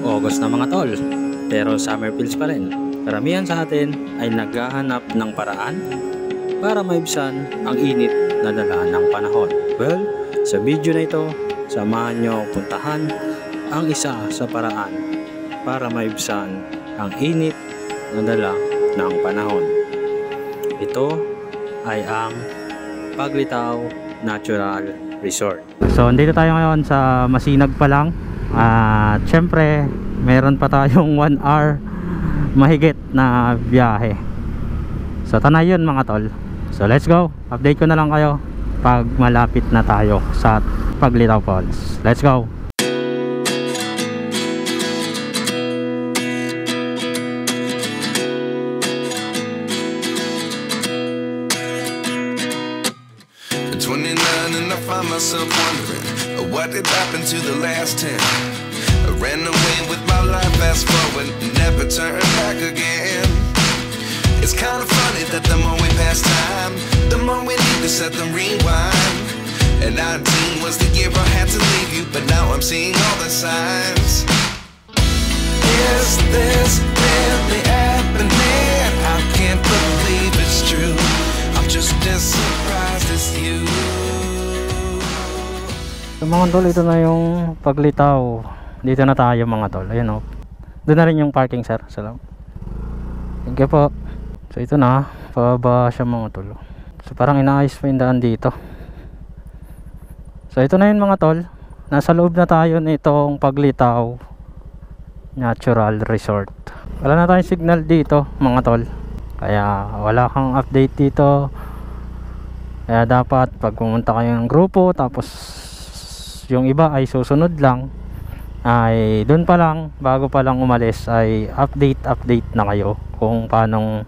August na mga tol, pero summer feels pa rin. Karamihan sa atin ay naghahanap ng paraan para maibsan ang init na dala ng panahon. Well, sa video na ito, samahan nyo puntahan ang isa sa paraan para maibsan ang init na dala ng panahon. Ito ay ang Paglitaw Natural Resort. So, andito tayo ngayon sa Masinag pa lang. At syempre, meron pa tayong 1 hour mahigit na biyahe. So, tanay yun mga tol. So, let's go. Update ko na lang kayo pag malapit na tayo sa Paglitaw Falls. Let's go. Find myself wondering what did happen to the last 10. I ran away with my life, fast forward, never turn back again. It's kind of funny that the more we pass time, the more we need to set the rewind. And 19 was the year I had to leave you, but now I'm seeing all the signs. Is this really happening? I can't believe it's true. I'm just as surprised as you. So mga tol, ito na yung Paglitaw. Dito na tayo mga tol. Ayan o. Doon na rin yung parking sir. Salamat. Thank you po. So ito na. Pababa siya mga tol. So parang inaayos pa yung daan dito. So ito na yun mga tol. Nasa loob na tayo nitong Paglitaw Natural Resort. Wala na tayong signal dito mga tol. Kaya wala kang update dito. Kaya dapat pag pumunta kayo ng grupo tapos yung iba ay susunod lang, ay doon pa lang, bago pa lang umalis ay update na kayo kung paanong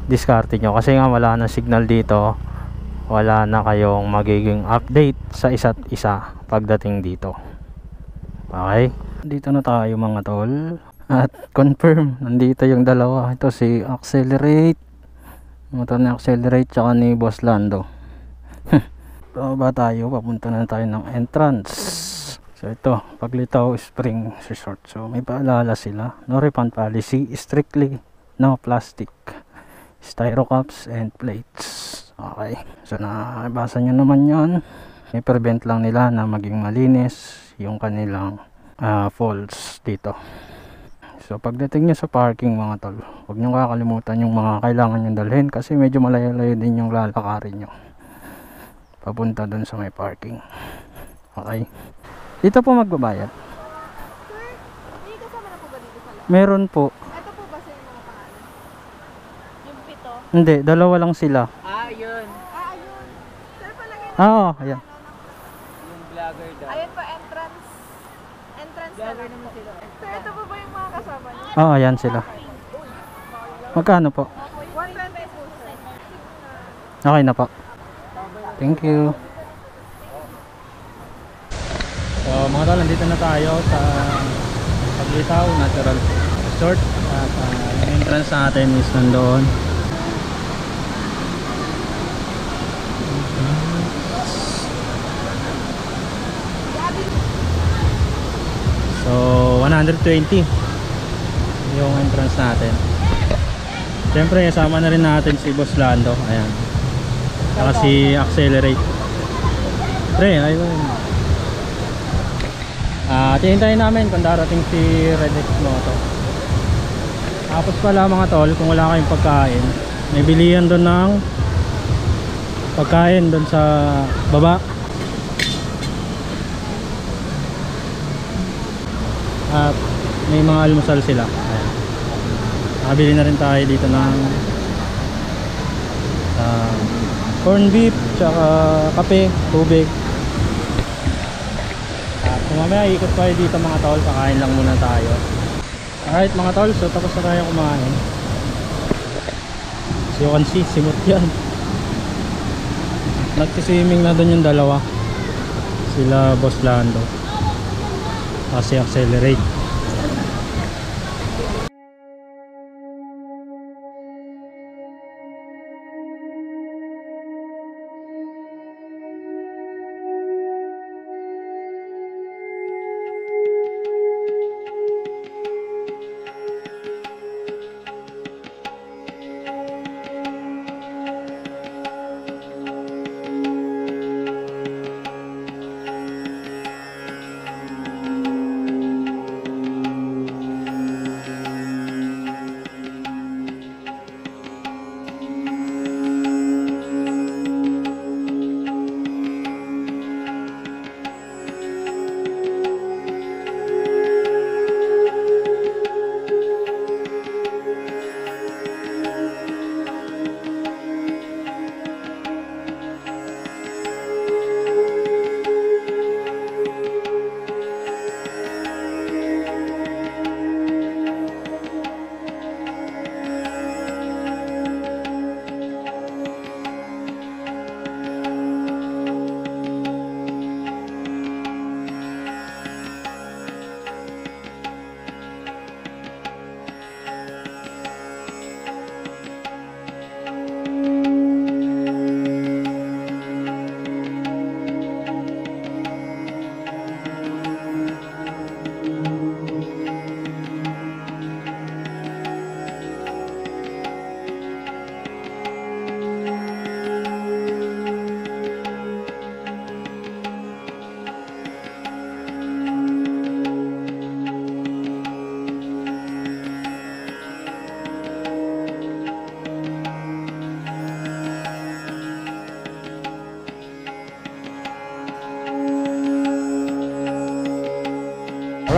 diskarte nyo, kasi nga wala na signal dito, wala na kayong magiging update sa isa't isa pagdating dito. Okay, dito na tayo mga tol at confirm, nandito yung dalawa. Ito si Accelerate, motor ni Accelerate tsaka ni Boss Lando. Ba tayo, papunta na tayo ng entrance. So ito, Paglitaw Spring Resort. So may paalala sila, no refund policy, strictly no plastic, styro cups and plates. Okay, so nabasa nyo naman yon. May prevent lang nila na maging malinis yung kanilang falls dito. So pagdating nyo sa parking mga tol, huwag nyo kakalimutan yung mga kailangan nyo dalhin, kasi medyo malayo-layo din yung lalakarin nyo papunta dun sa may parking. Okay, dito po magbabayad. Sir, may kasama na po ba dito sa loob? Meron po. Ito po ba sa yung mga pangalan? Yung pito? Hindi, dalawa lang sila. Ayun. Sir, palagay na. Oo, ayan. Yung vlogger daw. Ayun po, entrance. Entrance na lang po. Sir, ito po ba yung mga kasama niyo? Oo, ayan sila. Magkano po? 120 po, sir. Okay na po. Thank you. So mga tol, nandito na tayo sa Paglitaw Natural Resort. At yung entrance natin is nandoon. So 120 yung entrance natin. Siyempre kasama na rin natin si Boss Lando. Ayan, saka si Accelerate. Pre, ayun. Tihintayin namin kung darating si Redex Moto. Tapos pala mga tol, kung wala kayong pagkain, may bilihan doon ng pagkain doon sa baba. At may mga almusal sila. Ayan. Nakabili na rin tayo dito ng corn beef, tsaka kape, tubig. At kung mamaya ikot tayo dito mga tol, kakain lang muna tayo. Alright mga tol, so tapos na tayo kumain. So you can see, simot yan. Nagsi-swimming na doon yung dalawa, sila Boss Lando kasi Accelerate.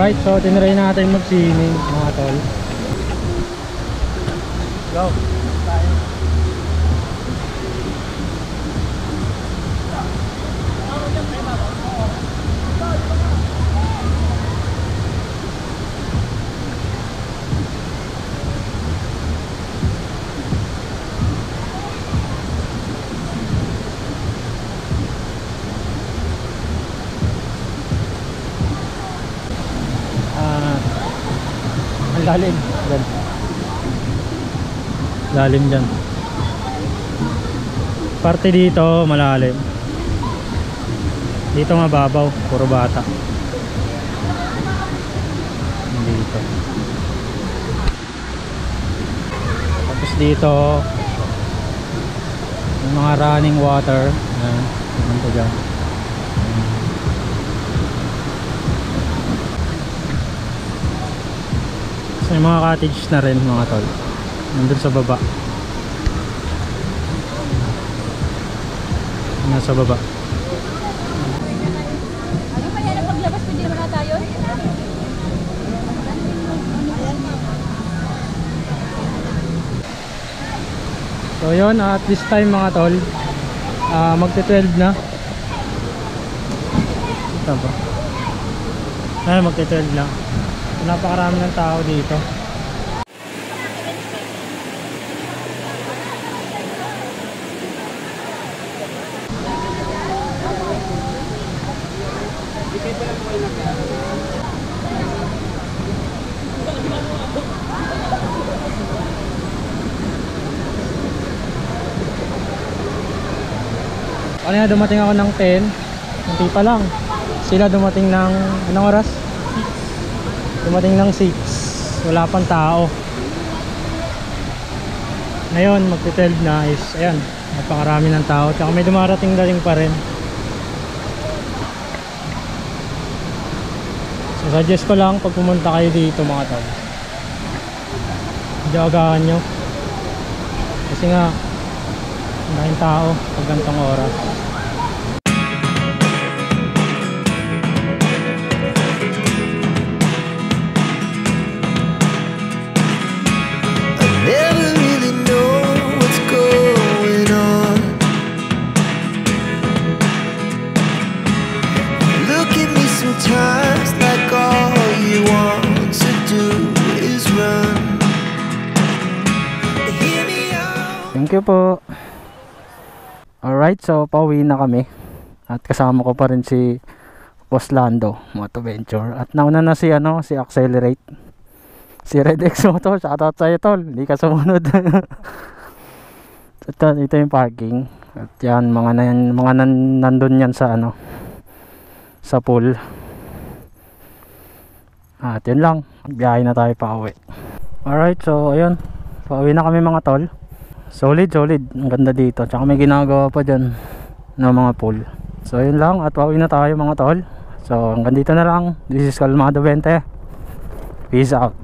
Alright, so tinry natin mag-swimming mga tol. Go! Tayo. Ang lalim dyan. Lalim dyan. Parte dito malalim. Dito mababaw, puro bata. Dito. Tapos dito yung mga running water. Ayan, tignan ko dyan. May mga cottage na rin mga tol. Nandun sa baba. Nasa baba. Ano pa yan ang paglabas? Pwede naman na tayo? So yun, at this time mga tol, magte-12 na. Ito ba? Ay, magte-12 na. Napakarami ng tao dito. Kanina dumating ako ng 10, hindi pa lang. Sila dumating ng anong oras? Dumating ng 6, wala pang tao. Ngayon magti-12 na is ayan, napakarami ng tao. Tsaka may dumarating daling pa rin. So suggest ko lang pag pumunta kayo dito mga tol, diagahan nyo. Kasi nga maraming tao pag gantong oras. Never really know what's going on. Look at me sometimes like all you want to do is run. Hear me out. Thank you po. Alright, so pauwi na kami. At kasama ko pa rin si Boss Lando Moto Venture. At nauna na si si Accelerate, si Red X Moto. Shoutout sa'yo tol, hindi ka sumunod. Ito yung parking. At yan, mga nandun yan sa sa pool. At yun lang, biyahe na tayo pa uwi. Alright, so ayun, pauwi na kami mga tol. Solid, ang ganda dito. Tsaka may ginagawa pa dyan ng mga pool. So yun lang, at pauwi na tayo mga tol. So hanggang dito na lang. This is Kalmado 20. Peace out.